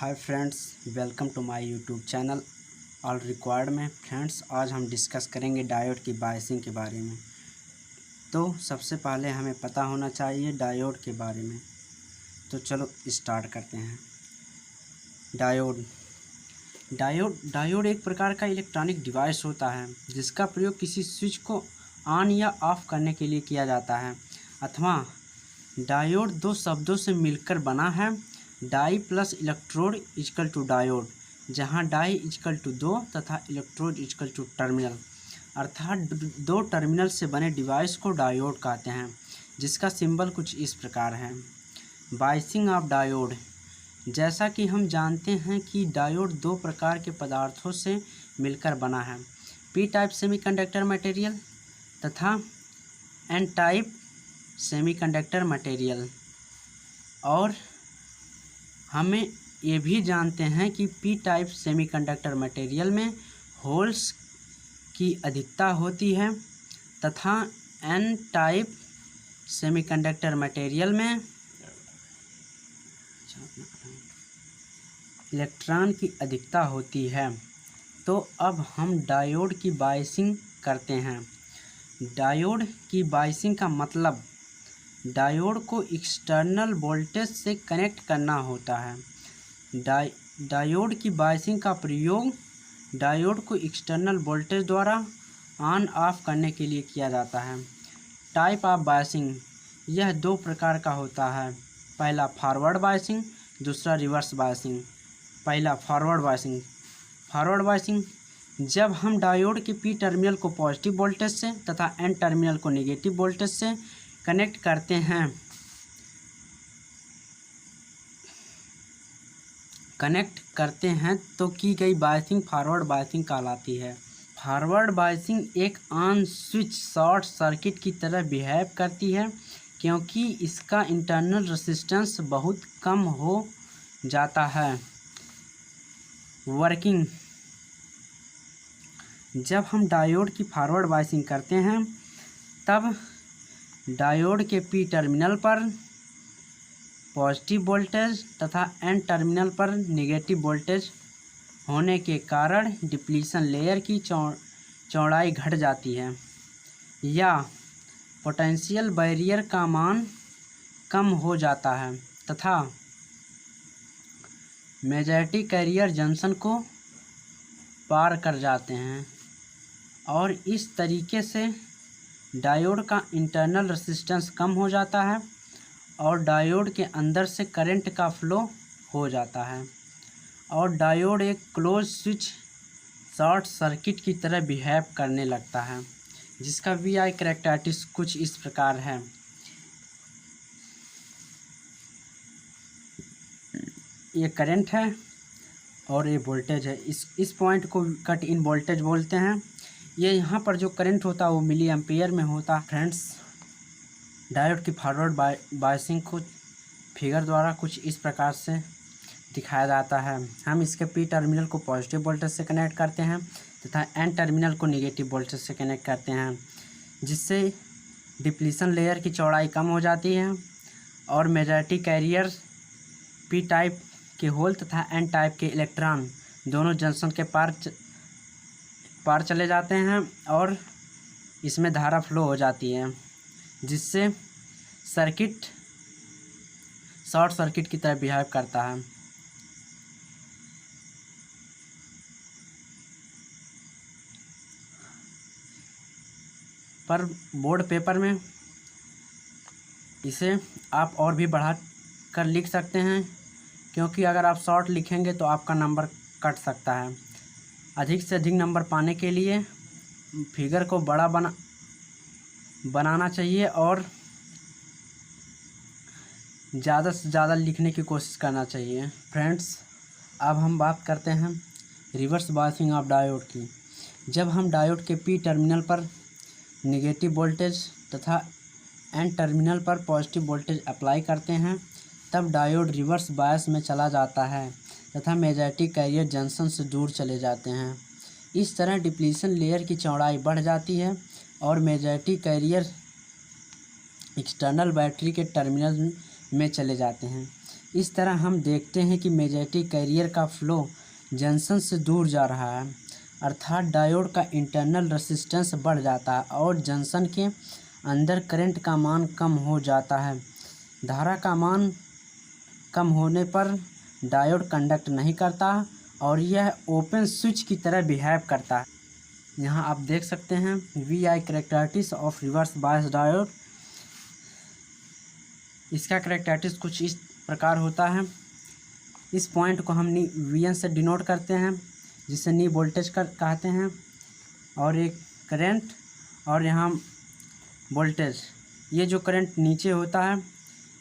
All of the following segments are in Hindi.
Hi friends, welcome to my YouTube channel all required में। फ्रेंड्स, आज हम डिस्कस करेंगे डायोड की बायसिंग के बारे में। तो सबसे पहले हमें पता होना चाहिए डायोड के बारे में। तो चलो स्टार्ट करते हैं। डायोड एक प्रकार का इलेक्ट्रॉनिक डिवाइस होता है जिसका प्रयोग किसी स्विच को ऑन या ऑफ करने के लिए किया जाता है। अथवा डायोड दो शब्दों से मिलकर बना है। Di plus electrode equal to diode, जहाँ डाई इक्वल टू दो तथा इलेक्ट्रोड इक्वल टू टर्मिनल, अर्थात दो टर्मिनल से बने डिवाइस को डायोड कहते हैं, जिसका सिंबल कुछ इस प्रकार है। Biasing of diode. जैसा कि हम जानते हैं कि डायोड दो प्रकार के पदार्थों से मिलकर बना है, पी टाइप सेमीकंडक्टर मटेरियल तथा एन टाइप सेमीकंडक्टर मटेरियल। और हमें ये भी जानते हैं कि पी टाइप सेमीकंडक्टर मटेरियल में होल्स की अधिकता होती है तथा एन टाइप सेमीकंडक्टर मटेरियल में इलेक्ट्रॉन की अधिकता होती है। तो अब हम डायोड की बायसिंग करते हैं। डायोड की बायसिंग का मतलब डायोड को एक्सटर्नल वोल्टेज से कनेक्ट करना होता है। डायोड की बायसिंग का प्रयोग डायोड को एक्सटर्नल वोल्टेज द्वारा ऑन ऑफ करने के लिए किया जाता है। Type of biasing. यह दो प्रकार का होता है। पहला फॉरवर्ड बायसिंग, दूसरा रिवर्स बायसिंग। पहला फॉरवर्ड बायसिंग जब हम डायोड के पी टर्मिनल को पॉजिटिव वोल्टेज से तथा एन टर्मिनल को नेगेटिव वोल्टेज से कनेक्ट करते हैं तो की गई बायसिंग फॉरवर्ड बायसिंग कहलाती है। फॉरवर्ड बायसिंग एक ऑन स्विच शॉर्ट सर्किट की तरह बिहेव करती है, क्योंकि इसका इंटरनल रेजिस्टेंस बहुत कम हो जाता है। वर्किंग। जब हम डायोड की फॉरवर्ड बायसिंग करते हैं तब डायोड के पी टर्मिनल पर पॉजिटिव वोल्टेज तथा एन टर्मिनल पर नेगेटिव वोल्टेज होने के कारण डिप्लीशन लेयर की चौड़ाई घट जाती है या पोटेंशियल बैरियर का मान कम हो जाता है तथा मेजॉरिटी कैरियर जंक्शन को पार कर जाते हैं, और इस तरीके से डायोड का इंटरनल रेजिस्टेंस कम हो जाता है और डायोड के अंदर से करंट का फ्लो हो जाता है और डायोड एक क्लोज स्विच शॉर्ट सर्किट की तरह बिहेव करने लगता है, जिसका वीआई कैरेक्टरिस्टिक्स कुछ इस प्रकार है। ये करंट है और ये वोल्टेज है। इस पॉइंट को कट इन वोल्टेज बोलते हैं। ये यहाँ पर जो करंट होता है वो मिली एम्पियर में होता है। फ्रेंड्स, डायोड की फॉरवर्ड बायसिंग को फिगर द्वारा कुछ इस प्रकार से दिखाया जाता है। हम इसके पी टर्मिनल को पॉजिटिव वोल्टेज से कनेक्ट करते हैं तथा एन टर्मिनल को नेगेटिव वोल्टेज से कनेक्ट करते हैं, जिससे डिप्लीशन लेयर की चौड़ाई कम हो जाती है और मेजॉरिटी कैरियर पी टाइप के होल तथा एन टाइप के इलेक्ट्रॉन दोनों जंक्शन के पार चले जाते हैं और इसमें धारा फ्लो हो जाती है, जिससे सर्किट शॉर्ट सर्किट की तरह बिहेव करता है। पर बोर्ड पेपर में इसे आप और भी बढ़ा कर लिख सकते हैं, क्योंकि अगर आप शॉर्ट लिखेंगे तो आपका नंबर कट सकता है। अधिक से अधिक नंबर पाने के लिए फिगर को बड़ा बनाना चाहिए और ज़्यादा से ज़्यादा लिखने की कोशिश करना चाहिए। फ्रेंड्स, अब हम बात करते हैं रिवर्स बायसिंग ऑफ डायोड की। जब हम डायोड के पी टर्मिनल पर नेगेटिव वोल्टेज तथा एन टर्मिनल पर पॉजिटिव वोल्टेज अप्लाई करते हैं तब डायोड रिवर्स बायस में चला जाता है तथा मेजॉरिटी कैरियर जंक्शन से दूर चले जाते हैं। इस तरह डिप्लीशन लेयर की चौड़ाई बढ़ जाती है और मेजॉरिटी कैरियर एक्सटर्नल बैटरी के टर्मिनल में चले जाते हैं, इस तरह हम देखते हैं कि मैग्नेटिक कैरियर का फ्लो जंक्शन से दूर जा रहा है, अर्थात डायोड का इंटरनल रेजिस्टेंस बढ़ जाता है और जंक्शन के अंदर करंट का मान कम हो जाता है। धारा का मान कम होने पर डायोड कंडक्ट नहीं करता और यह ओपन स्विच की तरह बिहेव करता है। यहाँ आप देख सकते हैं VI characteristics of reverse bias diode. इसका कैरेक्टरिस्टिक्स कुछ इस प्रकार होता है। इस पॉइंट को हम VN से डिनोट करते हैं, जिसे नी वोल्टेज कहते हैं, और एक करंट और यहाँ वोल्टेज। ये जो करंट नीचे होता है,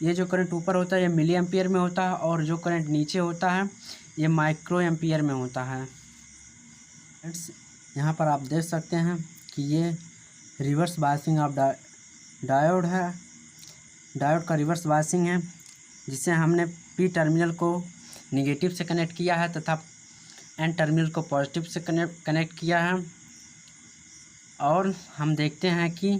ये जो करंट ऊपर होता है ये मिली एम्पियर में होता है, और जो करंट नीचे होता है ये माइक्रो एम्पियर में होता है। यहाँ पर आप देख सकते हैं कि ये रिवर्स बायसिंग ऑफ डायोड है। डायोड का रिवर्स बायसिंग है, जिसे हमने P टर्मिनल को निगेटिव से कनेक्ट किया है तथा N टर्मिनल को पॉजिटिव से कनेक्ट किया है। और हम देखते हैं कि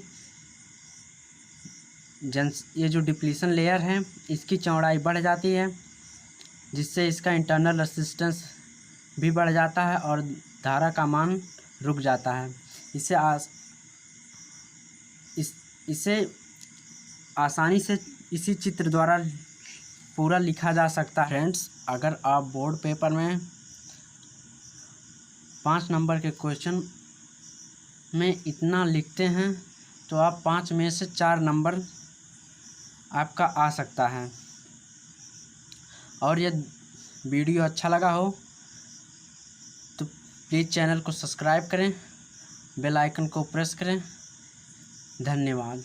ये जो डिप्लीशन लेयर है इसकी चौड़ाई बढ़ जाती है, जिससे इसका इंटरनल रेजिस्टेंस भी बढ़ जाता है और धारा का मान रुक जाता है। इसे आसानी से इसी चित्र द्वारा पूरा लिखा जा सकता है। फ्रेंड्स, अगर आप बोर्ड पेपर में 5 नंबर के क्वेश्चन में इतना लिखते हैं तो आप 5 में से 4 नंबर आपका आ सकता है। और यदि वीडियो अच्छा लगा हो तो प्लीज़ चैनल को सब्सक्राइब करें, बेल आइकन को प्रेस करें। धन्यवाद।